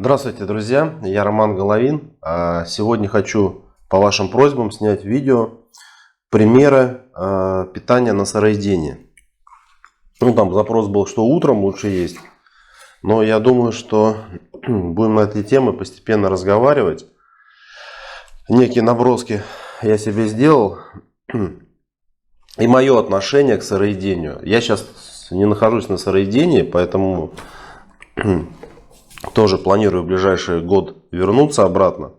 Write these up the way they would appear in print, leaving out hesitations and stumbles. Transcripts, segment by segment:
Здравствуйте, друзья! Я Роман Головин. Сегодня хочу по вашим просьбам снять видео примеры питания на сыроедение. Там запрос был, что утром лучше есть. Но я думаю, что будем на этой теме постепенно разговаривать. Некие наброски я себе сделал. И мое отношение к сыроедению. Я сейчас не нахожусь на сыроедении, поэтому тоже планирую в ближайший год вернуться обратно.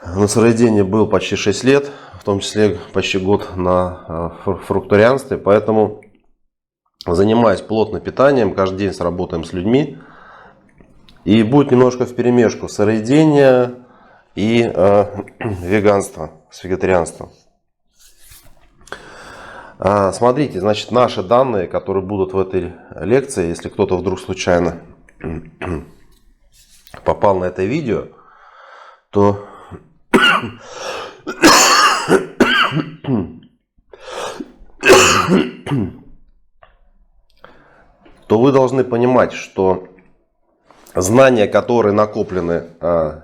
На сыроедении был почти 6 лет, в том числе почти год на фруктарианстве, поэтому занимаюсь плотно питанием, каждый день работаем с людьми. И будет немножко вперемешку сыроедение и веганство, с вегетарианством. Смотрите, значит, наши данные, которые будут в этой лекции, если кто-то вдруг случайно попал на это видео, то вы должны понимать, что знания, которые накоплены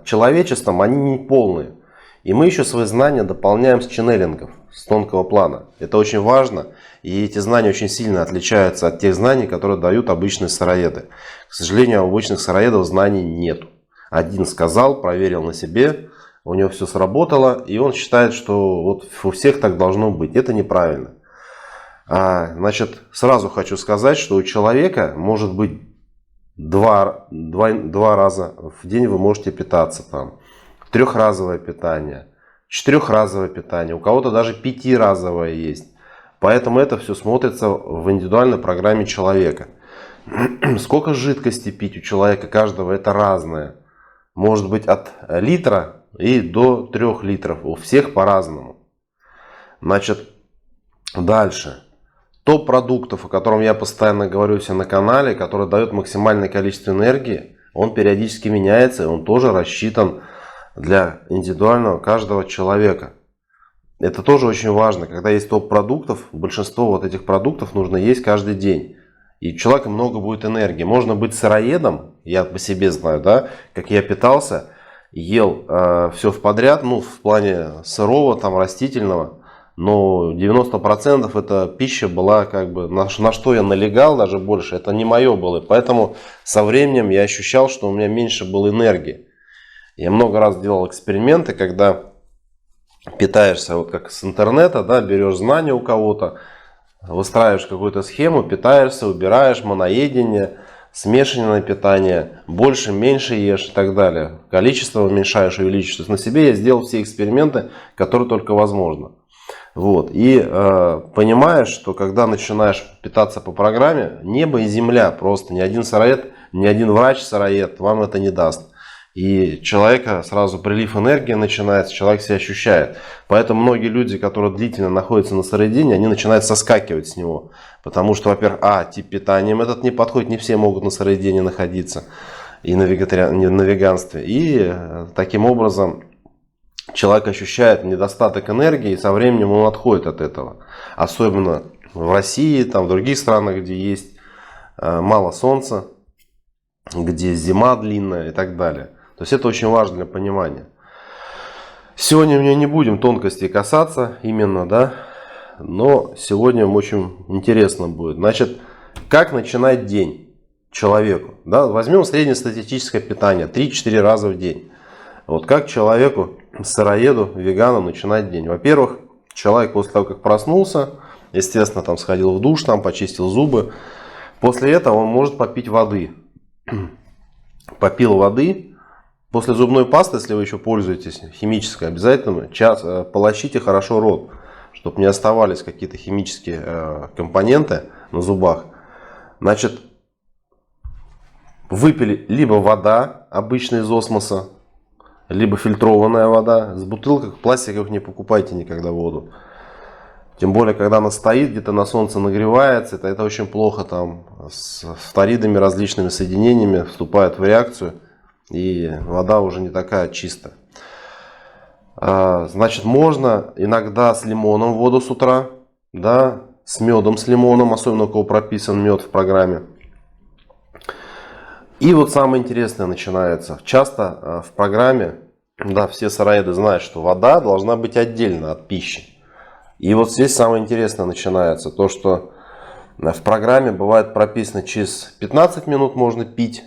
человечеством, они не полные. И мы еще свои знания дополняем с ченнелингов, с тонкого плана. Это очень важно. И эти знания очень сильно отличаются от тех знаний, которые дают обычные сыроеды. К сожалению, у обычных сыроедов знаний нет. Один сказал, проверил на себе, у него все сработало, и он считает, что вот у всех так должно быть. Это неправильно. Значит, сразу хочу сказать, что у человека может быть два раза в день вы можете питаться. Трехразовое питание, четырехразовое питание, у кого-то даже пятиразовое есть. Поэтому это все смотрится в индивидуальной программе человека. Сколько жидкости пить у человека каждого, это разное. Может быть от литра и до 3 литров. У всех по-разному. Значит, дальше. Топ продуктов, о котором я постоянно говорю себе на канале, который дает максимальное количество энергии, он периодически меняется, и он тоже рассчитан для индивидуального каждого человека. Это тоже очень важно. Когда есть топ продуктов, большинство вот этих продуктов нужно есть каждый день. И у человека много будет энергии. Можно быть сыроедом, я по себе знаю, да, как я питался, ел все в подряд, в плане сырого, растительного, но 90% эта пища была на что я налегал даже больше, это не мое было. Поэтому со временем я ощущал, что у меня меньше было энергии. Я много раз делал эксперименты, когда питаешься вот как с интернета, да, берешь знания у кого-то, выстраиваешь какую-то схему, питаешься, убираешь моноедение, смешанное питание, больше, меньше ешь и так далее. Количество уменьшаешь, увеличиваешь. То есть на себе я сделал все эксперименты, которые только возможно. Вот. И понимаешь, что когда начинаешь питаться по программе, небо и земля просто. Ни один сыроед, ни один врач-сыроед вам это не даст. И человека сразу прилив энергии начинается, человек себя ощущает. Поэтому многие люди, которые длительно находятся на сыроедении, они начинают соскакивать с него. Потому что, во-первых, тип питания этот не подходит, не все могут на сыроедении находиться и на веганстве. И таким образом человек ощущает недостаток энергии, и со временем он отходит от этого. Особенно в России, в других странах, где есть мало солнца, где зима длинная и так далее. То есть это очень важно для понимания. Сегодня мы не будем тонкостей касаться именно, да, но сегодня очень интересно будет. Значит, как начинать день человеку? Да? Возьмем среднестатистическое питание 3-4 раза в день. Вот как человеку, сыроеду, вегану начинать день? Во-первых, человек после того, как проснулся, естественно, сходил в душ, почистил зубы. После этого он может попить воды. Попил воды. После зубной пасты, если вы еще пользуетесь химической, обязательно полощите хорошо рот, чтобы не оставались какие-то химические компоненты на зубах. Значит, выпили либо вода обычная из осмоса, либо фильтрованная вода. С бутылок пластиковых не покупайте никогда воду. Тем более, когда она стоит, где-то на солнце нагревается, это очень плохо, с фторидами, различными соединениями вступает в реакцию, и вода уже не такая чистая. Значит, можно иногда с лимоном воду с утра, да, с медом с лимоном, особенно у кого прописан мед в программе. И вот самое интересное начинается. Часто в программе, да, все сыроеды знают, что вода должна быть отдельно от пищи. И вот здесь самое интересное начинается. То, что в программе бывает прописано, через 15 минут можно пить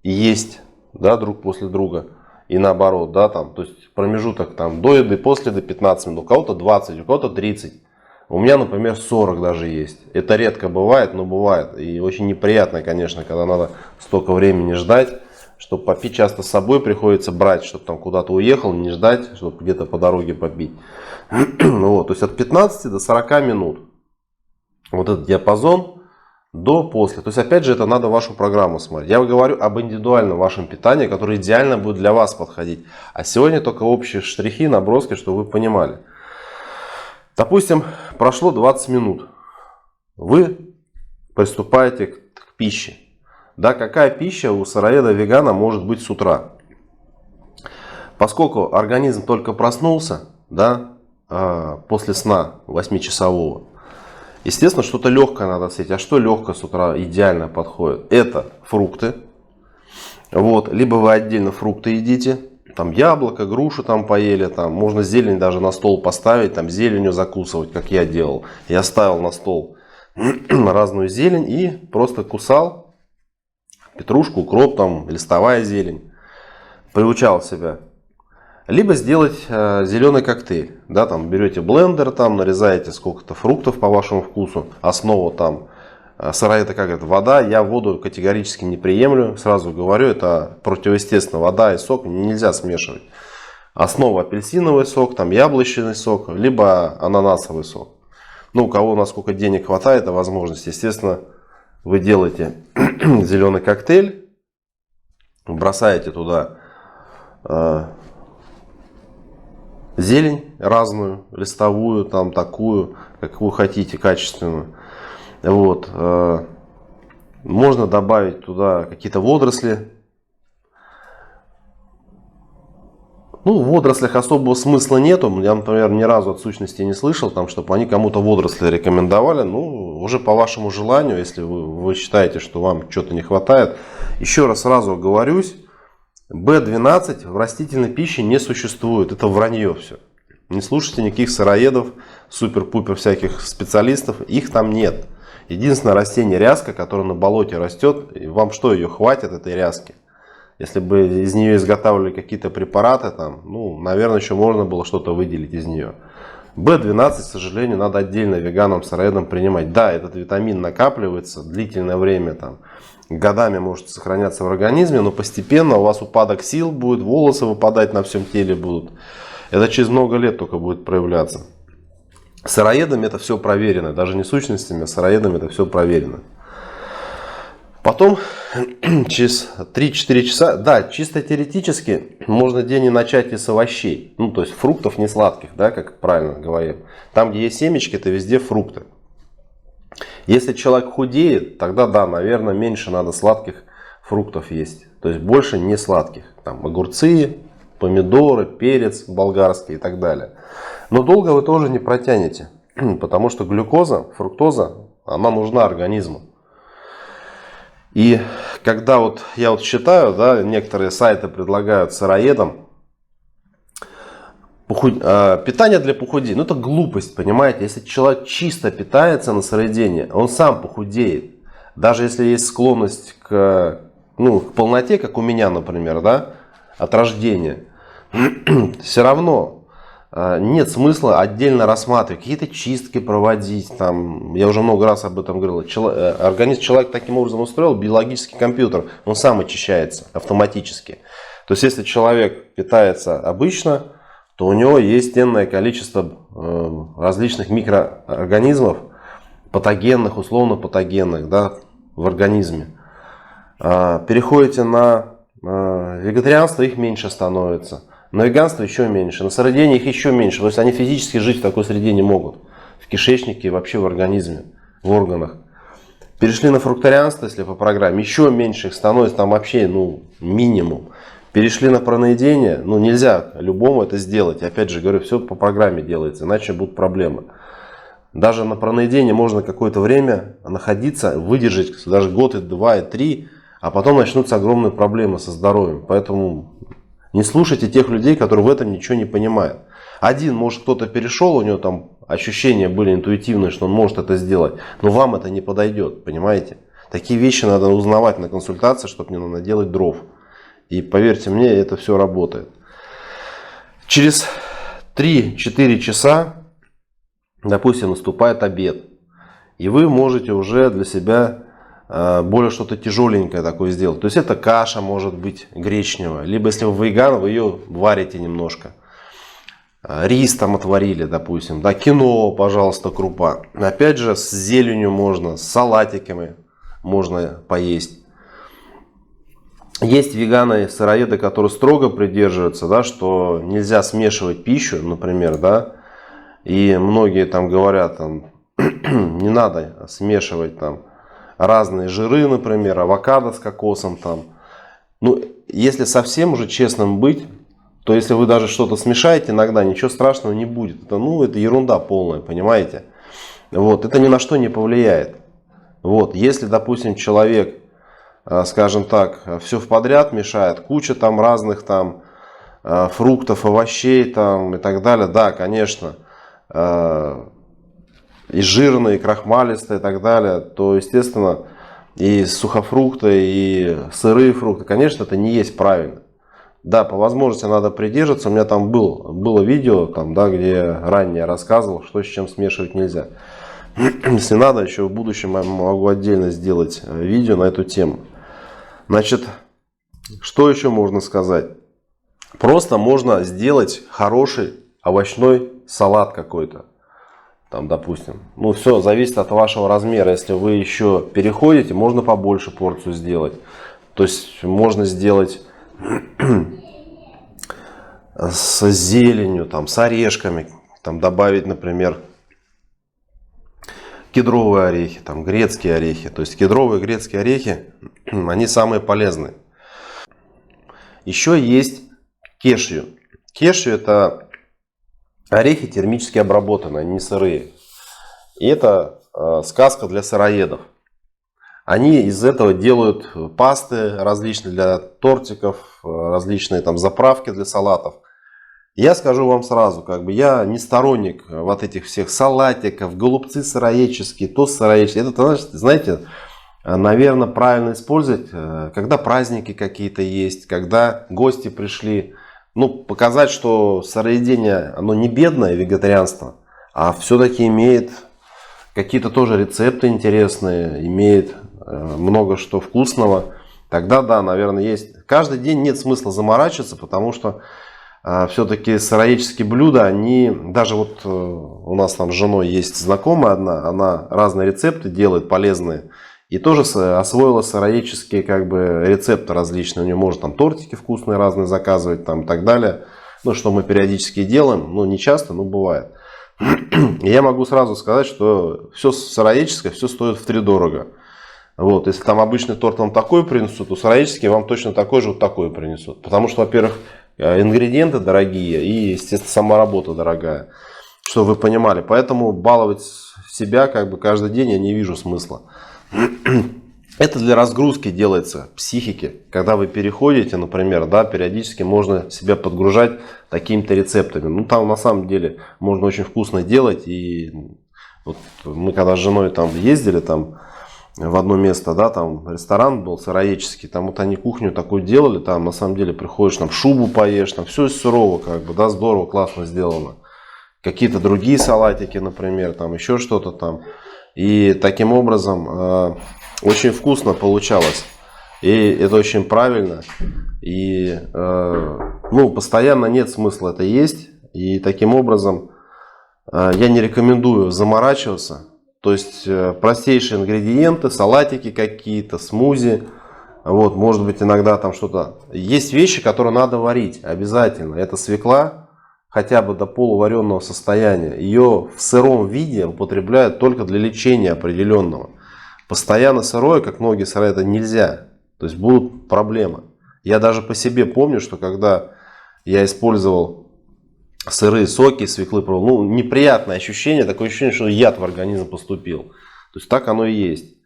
и есть, да, друг после друга. И наоборот, да, там, то есть промежуток там до еды, после еды 15 минут, у кого-то 20, у кого-то 30. У меня, например, 40 даже есть. Это редко бывает, но бывает. И очень неприятно, конечно, когда надо столько времени ждать. Чтобы попить, часто с собой приходится брать, чтобы там куда-то уехал, не ждать, чтобы где-то по дороге попить. Вот, то есть от 15 до 40 минут. Вот этот диапазон до-после. То есть опять же это надо вашу программу смотреть. Я говорю об индивидуальном вашем питании, которое идеально будет для вас подходить. А сегодня только общие штрихи, наброски, чтобы вы понимали. Допустим, прошло 20 минут. Вы приступаете к пище. Да, какая пища у сыроеда-вегана может быть с утра? Поскольку организм только проснулся, да, после сна 8-часового, естественно, что-то легкое надо съесть. А что легкое с утра идеально подходит? Это фрукты. Вот, либо вы отдельно фрукты едите. Там яблоко, грушу там поели, там можно зелень даже на стол поставить, там зеленью закусывать, как я делал. Я ставил на стол разную зелень и просто кусал петрушку, укроп, там листовая зелень. Приучал себя. Либо сделать зеленый коктейль. Да, там берете блендер, там нарезаете сколько-то фруктов по вашему вкусу. Основа там сыроеда, как это, вода. Я воду категорически не приемлю. Сразу говорю, это противоестественно. Вода и сок нельзя смешивать. Основа апельсиновый сок, там яблочный сок, либо ананасовый сок. Ну, у кого насколько денег хватает, а возможности. Естественно, вы делаете зеленый коктейль, бросаете туда зелень разную, листовую, там такую, как вы хотите, качественную. Вот. Можно добавить туда какие-то водоросли. Ну, в водорослях особого смысла нету. Я, например, ни разу от сущности не слышал, там, чтобы они кому-то водоросли рекомендовали. Ну, уже по вашему желанию, если вы считаете, что вам что-то не хватает. Еще раз сразу оговорюсь. B12 в растительной пище не существует. Это вранье все. Не слушайте никаких сыроедов, супер-пупер всяких специалистов. Их там нет. Единственное растение ряска, которое на болоте растет. И вам что, ее хватит, этой ряски? Если бы из нее изготавливали какие-то препараты, там, ну, наверное, еще можно было что-то выделить из нее. B12, к сожалению, надо отдельно веганам, сыроедам принимать. Да, этот витамин накапливается длительное время, там, годами может сохраняться в организме, но постепенно у вас упадок сил будет, волосы выпадать на всем теле будут. Это через много лет только будет проявляться. Сыроедами это все проверено, даже не сущностями, а сыроедами это все проверено. Потом, через 3-4 часа, да, чисто теоретически, можно день и начать и с овощей. Ну, то есть фруктов не сладких, да, как правильно говорим. Там, где есть семечки, это везде фрукты. Если человек худеет, тогда, да, наверное, меньше надо сладких фруктов есть. То есть больше не сладких. Там огурцы, помидоры, перец болгарский и так далее. Но долго вы тоже не протянете. Потому что глюкоза, фруктоза, она нужна организму. И когда вот я вот считаю, да, некоторые сайты предлагают сыроедам питание для похудения. Ну это глупость, понимаете. Если человек чисто питается на сыроедении, он сам похудеет. Даже если есть склонность к полноте, как у меня, например, да, от рождения, все равно нет смысла отдельно рассматривать, какие-то чистки проводить. Там, я уже много раз об этом говорил. Организм человека таким образом устроил, биологический компьютер, он сам очищается автоматически. То есть, если человек питается обычно, то у него есть энное количество различных микроорганизмов, патогенных, условно патогенных, да, в организме. Переходите на вегетарианство, их меньше становится. На веганство еще меньше, на сыроедение их еще меньше. То есть они физически жить в такой среде не могут. В кишечнике и вообще в организме, в органах. Перешли на фрукторианство, если по программе, еще меньше их становится, там вообще минимум. Перешли на праноедение, нельзя любому это сделать. Опять же говорю, все по программе делается, иначе будут проблемы. Даже на праноедении можно какое-то время находиться, выдержать даже год, и 2, и 3. а потом начнутся огромные проблемы со здоровьем. Поэтому не слушайте тех людей, которые в этом ничего не понимают. Один, может, кто-то перешел, у него там ощущения были интуитивные, что он может это сделать, но вам это не подойдет, понимаете? Такие вещи надо узнавать на консультации, чтобы не наделать дров. И поверьте мне, это все работает. Через 3-4 часа, допустим, наступает обед. И вы можете уже для себя более что-то тяжеленькое такое сделать. То есть это каша может быть гречневая. Либо если вы веган, вы ее варите немножко. Рис там отварили, допустим. Да, киноа, пожалуйста, крупа. Опять же, с зеленью можно, с салатиками можно поесть. Есть веганы и сыроеды, которые строго придерживаются, да, что нельзя смешивать пищу, например, да. И многие там говорят, там, не надо смешивать там разные жиры, например, авокадо с кокосом там. Ну, если совсем уже честным быть, то если вы даже что-то смешаете иногда, ничего страшного не будет. Это, ну, это ерунда полная, понимаете? Вот, это ни на что не повлияет. Вот, если, допустим, человек, скажем так, все в подряд мешает, куча там разных там фруктов, овощей там и так далее, да, конечно, и жирные, и крахмалистые и так далее, то, естественно, и сухофрукты, и сырые фрукты, конечно, это не есть правильно. Да, по возможности надо придерживаться. У меня там было видео, там, да, где ранее я рассказывал, что с чем смешивать нельзя. Если надо, еще в будущем я могу отдельно сделать видео на эту тему. Значит, что еще можно сказать? Просто можно сделать хороший овощной салат какой-то. Там, допустим. Ну, все зависит от вашего размера. Если вы еще переходите, можно побольше порцию сделать. То есть можно сделать с зеленью, там, с орешками, там, добавить, например, кедровые орехи, там, грецкие орехи. То есть кедровые и грецкие орехи, они самые полезные. Еще есть кешью. Кешью — это орехи термически обработанные, они не сырые. И это сказка для сыроедов. Они из этого делают пасты различные для тортиков, различные там заправки для салатов. Я скажу вам сразу, как бы я не сторонник вот этих всех салатиков, голубцы сыроедческие, тост сыроедческий. Это, знаете, наверное, правильно использовать, когда праздники какие-то есть, когда гости пришли. Ну, показать, что сыроедение, оно не бедное вегетарианство, а все-таки имеет какие-то тоже рецепты интересные, имеет много что вкусного. Тогда, да, наверное, есть. Каждый день нет смысла заморачиваться, потому что все-таки сыроедческие блюда, они, даже вот у нас там с женой есть знакомая одна, она разные рецепты делает полезные. И тоже освоила сыроедческие как бы рецепты различные. У нее можно там тортики вкусные разные заказывать там и так далее. Ну, что мы периодически делаем. Ну, не часто, но бывает. И я могу сразу сказать, что все сыроедческое, все стоит втридорого. Вот, если там обычный торт вам такой принесут, то сыроедческий вам точно такой же вот такой принесут. Потому что, во-первых, ингредиенты дорогие и, естественно, сама работа дорогая. Чтобы вы понимали. Поэтому баловать себя как бы каждый день я не вижу смысла. Это для разгрузки делается психики. Когда вы переходите, например, да, периодически можно себя подгружать такими-то рецептами. Ну, там на самом деле можно очень вкусно делать. И вот мы когда с женой там ездили там в одно место, да, там ресторан был сыроедческий, там вот они кухню такую делали, там на самом деле приходишь, там шубу поешь, там все из сырого, как бы, да, здорово, классно сделано. Какие-то другие салатики, например, там еще что-то там. И таким образом очень вкусно получалось. И это очень правильно. И ну, постоянно нет смысла это есть. И таким образом я не рекомендую заморачиваться. То есть простейшие ингредиенты, салатики какие-то, смузи. Вот, может быть, иногда там что-то. Есть вещи, которые надо варить обязательно. Это свекла. Хотя бы до полуваренного состояния. Ее в сыром виде употребляют только для лечения определенного. Постоянно сырое, как многие сыроеды, нельзя. То есть будут проблемы. Я даже по себе помню, что когда я использовал сырые соки, свеклы, ну, неприятное ощущение, такое ощущение, что яд в организм поступил. То есть так оно и есть.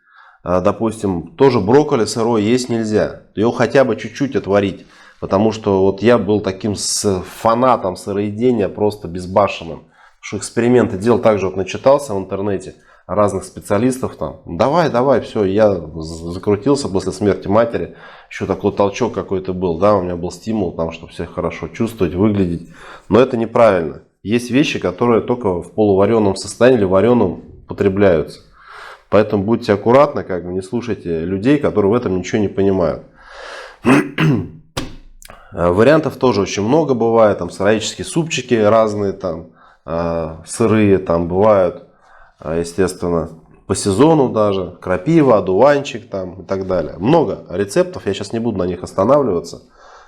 допустим, тоже брокколи сырой есть нельзя. Его хотя бы чуть-чуть отварить. Потому что вот я был таким фанатом сыроедения, просто безбашенным. Что эксперименты делал, также вот начитался в интернете разных специалистов там. Давай, все, я закрутился после смерти матери. Еще такой толчок какой-то был, да, у меня был стимул, там, чтобы себя хорошо чувствовать, выглядеть. Но это неправильно. Есть вещи, которые только в полувареном состоянии или вареном потребляются. Поэтому будьте аккуратны, как бы не слушайте людей, которые в этом ничего не понимают. Вариантов тоже очень много бывает. Там сыроедческие супчики разные, там сырые, там бывают, естественно, по сезону даже. Крапива, одуванчик там и так далее. Много рецептов, я сейчас не буду на них останавливаться.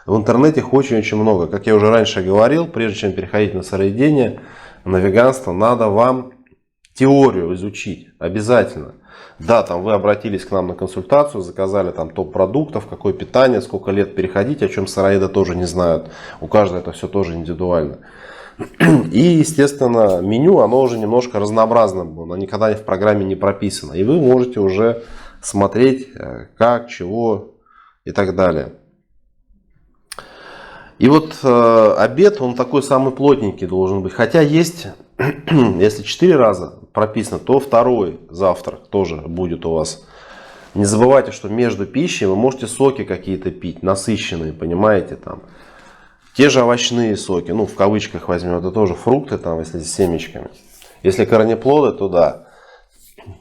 В интернете их очень-очень много. Как я уже раньше говорил, прежде чем переходить на сыроедение, на веганство, надо вам теорию изучить обязательно. Да, там вы обратились к нам на консультацию, заказали там топ продуктов, какое питание, сколько лет переходить, о чем сыроеды тоже не знают. У каждого это все тоже индивидуально. И, естественно, меню, оно уже немножко разнообразно было, оно никогда в программе не прописано. И вы можете уже смотреть, как, чего и так далее. И вот обед, он такой самый плотненький должен быть. Хотя есть, если 4 раза прописано, то второй завтрак тоже будет у вас. Не забывайте, что между пищей вы можете соки какие-то пить, насыщенные, понимаете, там. Те же овощные соки, ну в кавычках возьмем, это тоже фрукты, там, если с семечками. Если корнеплоды, то да.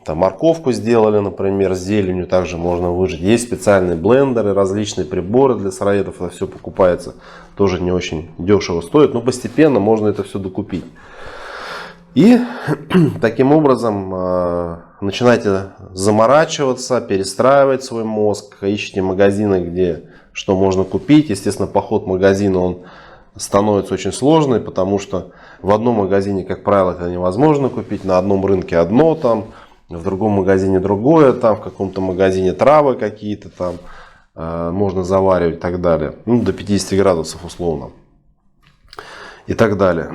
Там морковку сделали, например, с зеленью также можно выжать. Есть специальные блендеры, различные приборы для сыроедов, это все покупается. Тоже не очень дешево стоит, но постепенно можно это все докупить. И таким образом начинайте заморачиваться, перестраивать свой мозг, ищите магазины, где что можно купить. Естественно, поход в магазин он становится очень сложный, потому что в одном магазине, как правило, это невозможно купить, на одном рынке одно, там, в другом магазине другое, там, в каком-то магазине травы какие-то там можно заваривать и так далее. Ну, до 50 градусов условно. И так далее.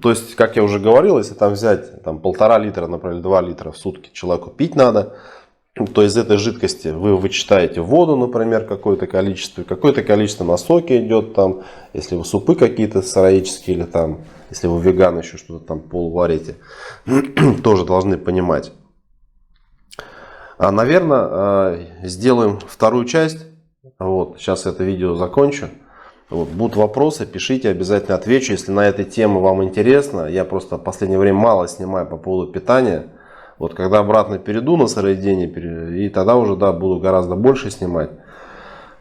То есть, как я уже говорил, если там взять там, 1,5 литра, например, 2 литра в сутки человеку пить надо, то из этой жидкости вы вычитаете воду, например, какое-то количество на соки идет, там, если вы супы какие-то сыроедческие, или там, если вы веган, еще что-то там полуварите, тоже должны понимать. Наверное, сделаем вторую часть. Вот, сейчас это видео закончу. Вот, будут вопросы, пишите, обязательно отвечу. Если на этой теме вам интересно, я просто в последнее время мало снимаю по поводу питания. Вот когда обратно перейду на сыроедение, и тогда уже да, буду гораздо больше снимать.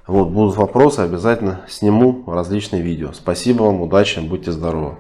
Вот, будут вопросы, обязательно сниму различные видео. Спасибо вам, удачи, будьте здоровы.